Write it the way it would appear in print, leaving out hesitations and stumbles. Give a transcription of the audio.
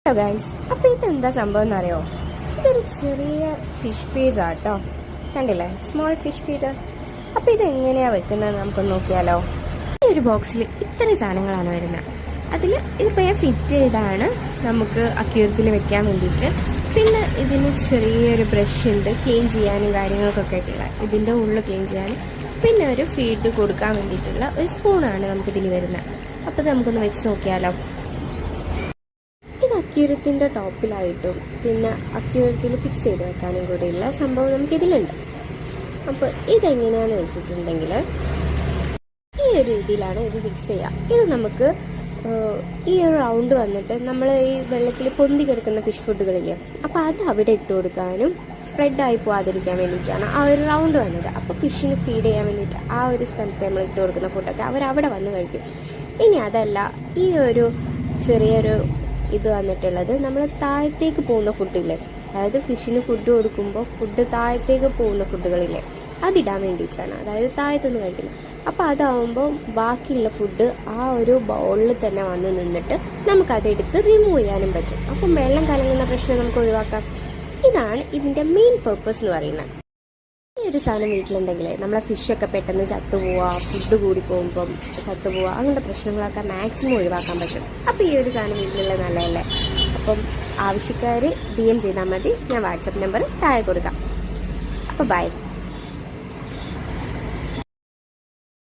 Hello guys, അപ്പോൾ ഇതെന്താ സംഭവം എന്നറിയോ? ഇതൊരു ചെറിയ ഫിഷ് ഫീഡാട്ടോ. കണ്ടില്ലേ, സ്മോൾ ഫിഷ് ഫീഡ്. അപ്പോൾ ഇതെങ്ങനെയാണ് വെക്കുന്നത് നമുക്കൊന്ന് നോക്കിയാലോ. ഈ ഒരു ബോക്സിൽ ഇത്രയും സാധനങ്ങളാണ് വരുന്നത്. അതിൽ ഇതിപ്പോൾ ഞാൻ ഫിറ്റ് ചെയ്താണ് നമുക്ക് അക്യൂരത്തിൽ വെക്കാൻ വേണ്ടിയിട്ട്. പിന്നെ ഇതിന് ചെറിയൊരു ബ്രഷ് ഉണ്ട് ക്ലീൻ ചെയ്യാനും കാര്യങ്ങൾക്കൊക്കെ ഉള്ള, ഇതിൻ്റെ ഉള്ളിൽ ക്ലീൻ ചെയ്യാനും. പിന്നെ ഒരു ഫീഡ് കൊടുക്കാൻ വേണ്ടിയിട്ടുള്ള ഒരു സ്പൂണാണ് നമുക്കിതിൽ വരുന്നത്. അപ്പോൾ ഇത് നമുക്കൊന്ന് വെച്ച് നോക്കിയാലോ. അക്യൂരത്തിൻ്റെ ടോപ്പിലായിട്ടും പിന്നെ അക്യൂരത്തിൽ ഫിക്സ് ചെയ്ത് വെക്കാനും കൂടിയുള്ള സംഭവം നമുക്കിതിലുണ്ട്. അപ്പോൾ ഇതെങ്ങനെയാണെന്ന് വെച്ചിട്ടുണ്ടെങ്കിൽ ഈ ഒരു രീതിയിലാണ് ഇത് ഫിക്സ് ചെയ്യുക. ഇത് നമുക്ക് ഈ ഒരു റൗണ്ട് വന്നിട്ട് നമ്മൾ ഈ വെള്ളത്തിൽ പൊന്തി കിടക്കുന്ന ഫിഷ് ഫുഡുകളില്ലേ, അപ്പോൾ അത് അവിടെ ഇട്ട് കൊടുക്കാനും സ്പ്രെഡായി പോകാതിരിക്കാൻ വേണ്ടിയിട്ടാണ് ആ ഒരു റൗണ്ട് വന്നത്. അപ്പോൾ ഫിഷിന് ഫീഡ് ചെയ്യാൻ വേണ്ടിയിട്ട് ആ ഒരു സ്ഥലത്ത് നമ്മൾ ഇട്ട് കൊടുക്കുന്ന ഫുഡൊക്കെ അവരവിടെ വന്ന് കഴിക്കും. ഇനി അതല്ല, ഈ ഒരു ചെറിയൊരു ഇത് വന്നിട്ടുള്ളത് നമ്മൾ താഴത്തേക്ക് പോകുന്ന ഫുഡില്ലേ, അതായത് ഫിഷിന് ഫുഡ് കൊടുക്കുമ്പോൾ ഫുഡ് താഴത്തേക്ക് പോകുന്ന ഫുഡുകളില്ലേ, അതിടാൻ വേണ്ടിയിട്ടാണ്. അതായത് താഴത്തുനിന്ന് കഴിക്കുന്നത്. അപ്പോൾ അതാവുമ്പോൾ ബാക്കിയുള്ള ഫുഡ് ആ ഒരു ബൗളിൽ തന്നെ വന്ന് നിന്നിട്ട് നമുക്കതെടുത്ത് റിമൂവ് ചെയ്യാനും പറ്റും. അപ്പം വെള്ളം കലങ്ങുന്ന പ്രശ്നം നമുക്ക് ഒഴിവാക്കാം. ഇതാണ് ഇതിൻ്റെ മെയിൻ പർപ്പസ് എന്ന് പറയുന്നത്. ഈ ഒരു സാധനം വീട്ടിലുണ്ടെങ്കിൽ നമ്മളെ ഫിഷൊക്കെ പെട്ടെന്ന് ചത്തുപോവുക, ഫുഡ് കൂടി പോകുമ്പം ചത്തുപോവുക, അങ്ങനത്തെ പ്രശ്നങ്ങളൊക്കെ മാക്സിമം ഒഴിവാക്കാൻ പറ്റും. അപ്പോൾ ഈ ഒരു സാധനം വീട്ടിലുള്ള നല്ലതല്ലേ. അപ്പം ആവശ്യക്കാർ DM ചെയ്താൽ മതി. ഞാൻ വാട്സപ്പ് നമ്പർ താഴെ കൊടുക്കാം. അപ്പോൾ ബൈ.